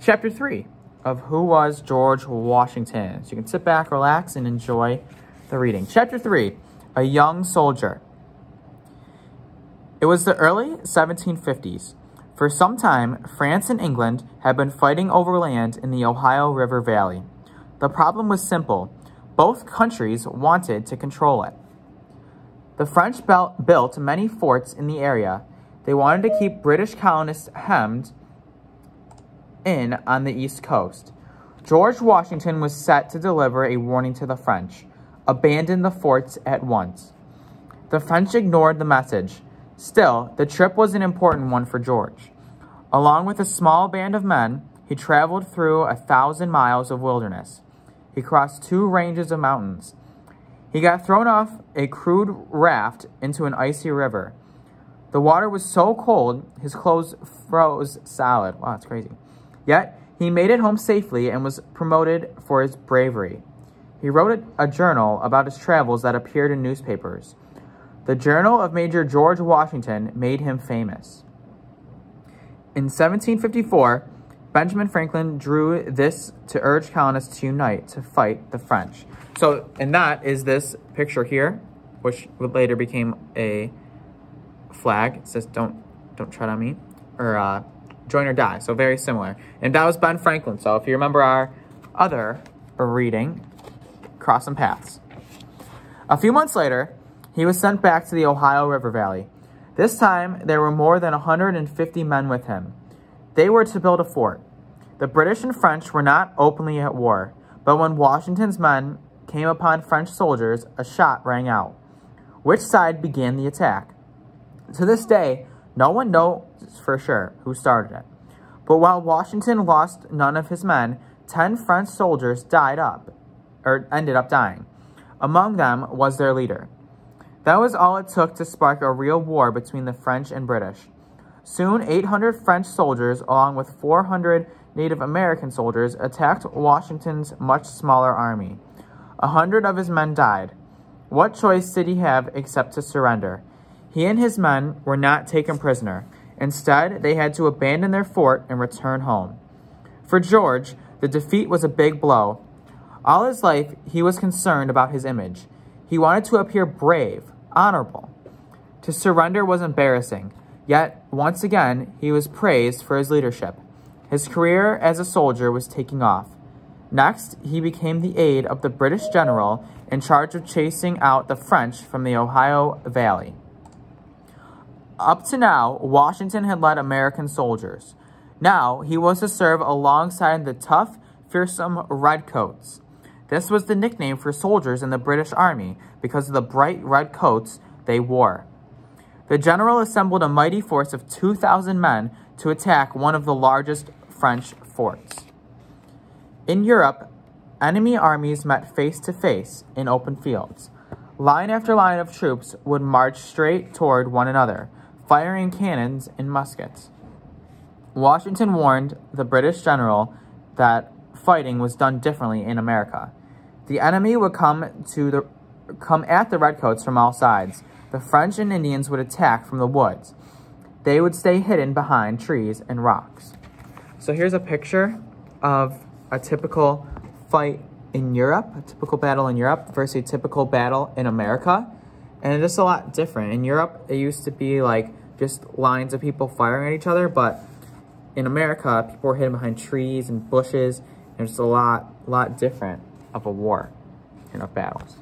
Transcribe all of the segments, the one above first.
Chapter 3 of Who Was George Washington? So you can sit back, relax, and enjoy the reading. Chapter 3, A Young Soldier. It was the early 1750s. For some time, France and England had been fighting over land in the Ohio River Valley. The problem was simple. Both countries wanted to control it. The French built many forts in the area. They wanted to keep British colonists hemmed in on the East Coast. George Washington was set to deliver a warning to the French. Abandon the forts at once. The French ignored the message. Still, the trip was an important one for George. Along with a small band of men, he traveled through 1,000 miles of wilderness. He crossed 2 ranges of mountains. He got thrown off a crude raft into an icy river. The water was so cold, his clothes froze solid. Wow, that's crazy. Yet, he made it home safely and was promoted for his bravery. He wrote a journal about his travels that appeared in newspapers. The Journal of Major George Washington made him famous. In 1754, Benjamin Franklin drew this to urge colonists to unite to fight the French. So, and that is this picture here, which later became a flag. It says, don't tread on me, or join or die. So very similar. And that was Ben Franklin. So if you remember our other reading, cross some paths. A few months later, he was sent back to the Ohio River Valley. This time, there were more than 150 men with him. They were to build a fort. The British and French were not openly at war, but when Washington's men came upon French soldiers, a shot rang out. Which side began the attack? To this day, no one knows for sure who started it. But while Washington lost none of his men, 10 French soldiers ended up dying. Among them was their leader. That was all it took to spark a real war between the French and British. Soon, 800 French soldiers, along with 400 Native American soldiers, attacked Washington's much smaller army. 100 of his men died. What choice did he have except to surrender? He and his men were not taken prisoner. Instead, they had to abandon their fort and return home. For George, the defeat was a big blow. All his life, he was concerned about his image. He wanted to appear brave, honorable. To surrender was embarrassing, yet once again he was praised for his leadership. His career as a soldier was taking off. Next, he became the aide of the British general in charge of chasing out the French from the Ohio Valley. Up to now, Washington had led American soldiers. Now, he was to serve alongside the tough, fearsome redcoats. This was the nickname for soldiers in the British Army because of the bright red coats they wore. The general assembled a mighty force of 2,000 men to attack one of the largest French forts. In Europe, enemy armies met face to face in open fields. Line after line of troops would march straight toward one another, firing cannons and muskets. Washington warned the British general that fighting was done differently in America. The enemy would come at the redcoats from all sides. The French and Indians would attack from the woods. They would stay hidden behind trees and rocks. So here's a picture of a typical fight in Europe, a typical battle in Europe versus a typical battle in America. And it's a lot different. In Europe, it used to be like just lines of people firing at each other, but in America, people were hidden behind trees and bushes, and it's a lot different of a war and of battles.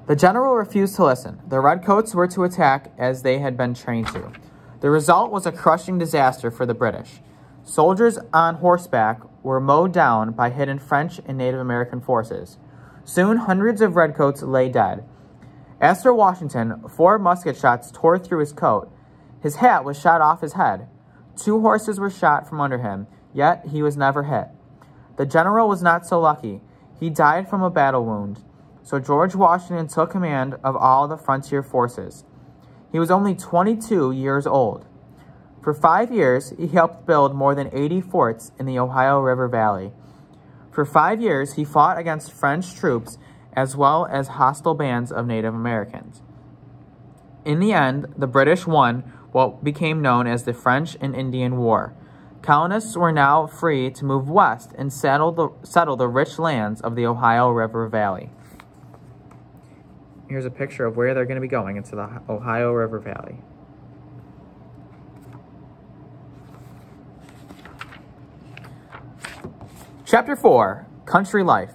The general refused to listen. The redcoats were to attack as they had been trained to. The result was a crushing disaster for the British. Soldiers on horseback were mowed down by hidden French and Native American forces. Soon, hundreds of redcoats lay dead. As for Washington, 4 musket shots tore through his coat. His hat was shot off his head. 2 horses were shot from under him, yet he was never hit. The general was not so lucky. He died from a battle wound. So George Washington took command of all the frontier forces. He was only 22 years old. For 5 years, he helped build more than 80 forts in the Ohio River Valley. For 5 years, he fought against French troops as well as hostile bands of Native Americans. In the end, the British won what became known as the French and Indian War. Colonists were now free to move west and settle the rich lands of the Ohio River Valley. Here's a picture of where they're going to be going, into the Ohio River Valley. Chapter 4, Country Life.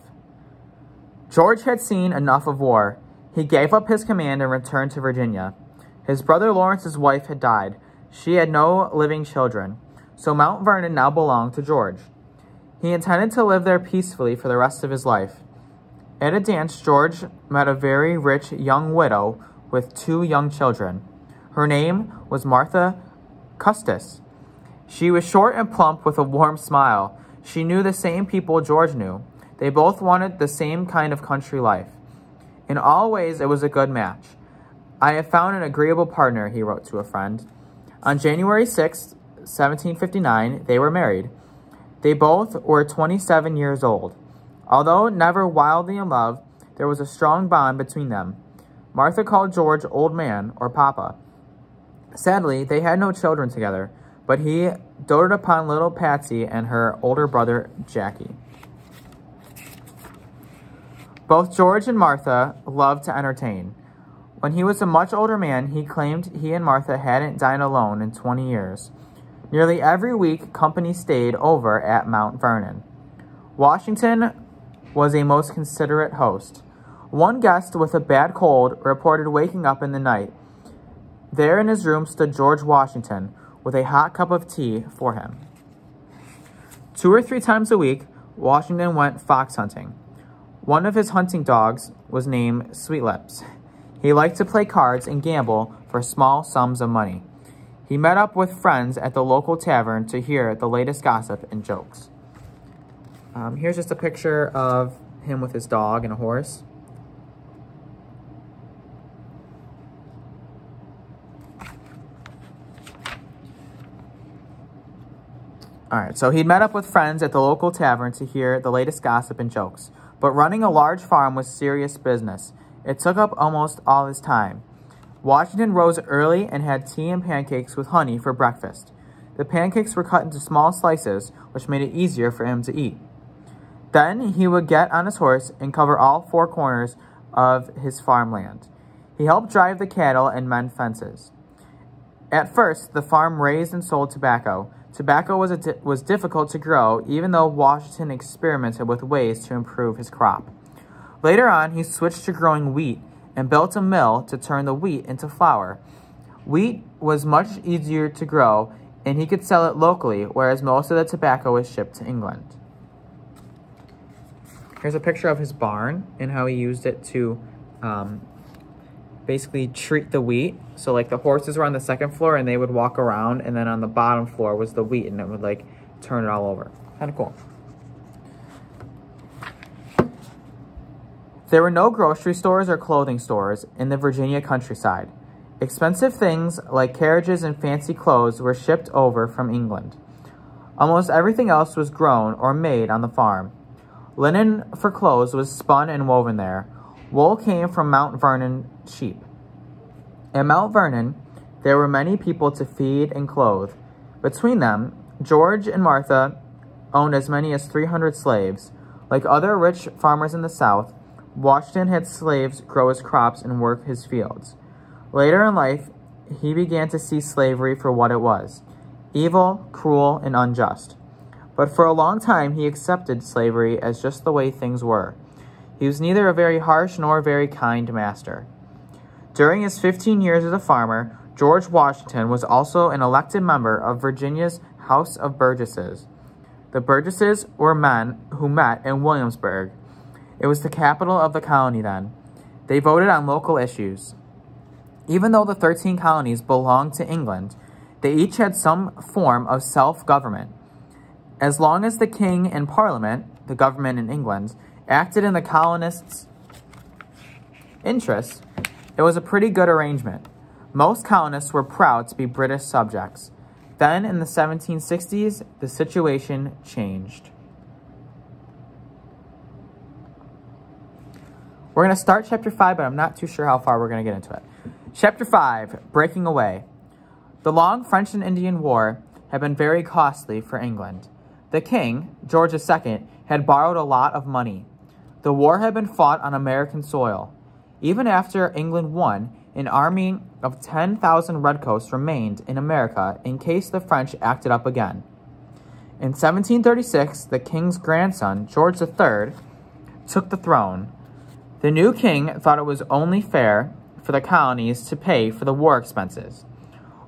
George had seen enough of war. He gave up his command and returned to Virginia. His brother Lawrence's wife had died. She had no living children, so Mount Vernon now belonged to George. He intended to live there peacefully for the rest of his life. At a dance, George met a very rich young widow with 2 young children. Her name was Martha Custis. She was short and plump with a warm smile. She knew the same people George knew. They both wanted the same kind of country life. In all ways, it was a good match. I have found an agreeable partner, he wrote to a friend. On January 6, 1759, they were married. They both were 27 years old. Although never wildly in love, there was a strong bond between them. Martha called George old man or papa. Sadly, they had no children together, but he doted upon little Patsy and her older brother, Jackie. Both George and Martha loved to entertain. When he was a much older man, he claimed he and Martha hadn't dined alone in 20 years. Nearly every week, company stayed over at Mount Vernon. Washington was a most considerate host. One guest with a bad cold reported waking up in the night. There in his room stood George Washington with a hot cup of tea for him. 2 or 3 times a week, Washington went fox hunting. One of his hunting dogs was named Sweetlips. He liked to play cards and gamble for small sums of money. He met up with friends at the local tavern to hear the latest gossip and jokes. Here's just a picture of him with his dog and a horse. Alright, so he'd met up with friends at the local tavern to hear the latest gossip and jokes. But running a large farm was serious business. It took up almost all his time. Washington rose early and had tea and pancakes with honey for breakfast. The pancakes were cut into small slices, which made it easier for him to eat. Then he would get on his horse and cover all 4 corners of his farmland. He helped drive the cattle and mend fences. At first, the farm raised and sold tobacco. Tobacco was difficult to grow, even though Washington experimented with ways to improve his crop. Later on, he switched to growing wheat and built a mill to turn the wheat into flour. Wheat was much easier to grow, and he could sell it locally, whereas most of the tobacco was shipped to England. Here's a picture of his barn and how he used it to basically treat the wheat. So like the horses were on the 2nd floor and they would walk around, and then on the bottom floor was the wheat, and it would like turn it all over. Kind of cool. There were no grocery stores or clothing stores in the Virginia countryside. Expensive things like carriages and fancy clothes were shipped over from England. Almost everything else was grown or made on the farm. Linen for clothes was spun and woven there. Wool came from Mount Vernon sheep. At Mount Vernon, there were many people to feed and clothe. Between them, George and Martha owned as many as 300 slaves. Like other rich farmers in the South, Washington had slaves grow his crops and work his fields. Later in life, he began to see slavery for what it was: evil, cruel, and unjust. But for a long time, he accepted slavery as just the way things were. He was neither a very harsh nor a very kind master. During his 15 years as a farmer, George Washington was also an elected member of Virginia's House of Burgesses. The Burgesses were men who met in Williamsburg. It was the capital of the colony then. They voted on local issues. Even though the 13 colonies belonged to England, they each had some form of self-government. As long as the king and parliament, the government in England, acted in the colonists' interests, it was a pretty good arrangement. Most colonists were proud to be British subjects. Then, in the 1760s, the situation changed. We're going to start Chapter 5, but I'm not too sure how far we're going to get into it. Chapter 5, Breaking Away. The long French and Indian War had been very costly for England. The king, George II, had borrowed a lot of money. The war had been fought on American soil. Even after England won, an army of 10,000 redcoats remained in America in case the French acted up again. In 1736, the king's grandson, George III, took the throne. The new king thought it was only fair for the colonies to pay for the war expenses.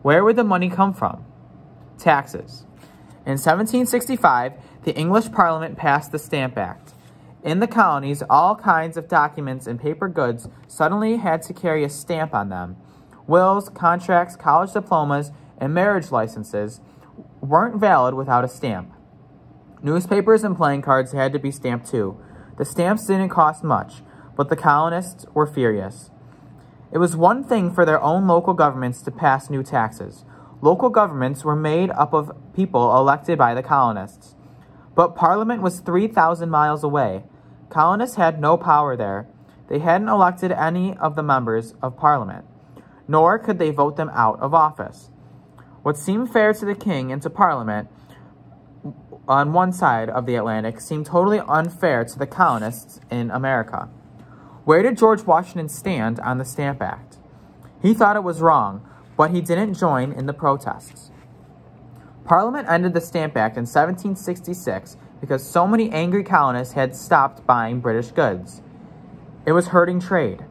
Where would the money come from? Taxes. In 1765, the English Parliament passed the Stamp Act. In the colonies, all kinds of documents and paper goods suddenly had to carry a stamp on them. Wills, contracts, college diplomas, and marriage licenses weren't valid without a stamp. Newspapers and playing cards had to be stamped too. The stamps didn't cost much, but the colonists were furious. It was one thing for their own local governments to pass new taxes. Local governments were made up of people elected by the colonists. But Parliament was 3,000 miles away. Colonists had no power there. They hadn't elected any of the members of Parliament, nor could they vote them out of office. What seemed fair to the king and to Parliament on one side of the Atlantic seemed totally unfair to the colonists in America. Where did George Washington stand on the Stamp Act? He thought it was wrong, but he didn't join in the protests. Parliament ended the Stamp Act in 1766 because so many angry colonists had stopped buying British goods. It was hurting trade.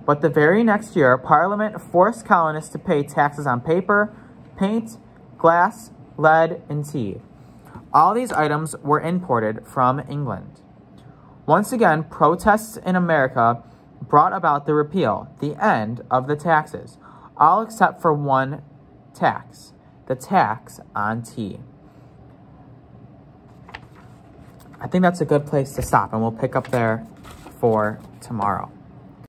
But the very next year, Parliament forced colonists to pay taxes on paper, paint, glass, lead, and tea. All these items were imported from England. Once again, protests in America brought about the repeal, the end of the taxes, all except for one tax, the tax on tea. I think that's a good place to stop, and we'll pick up there for tomorrow.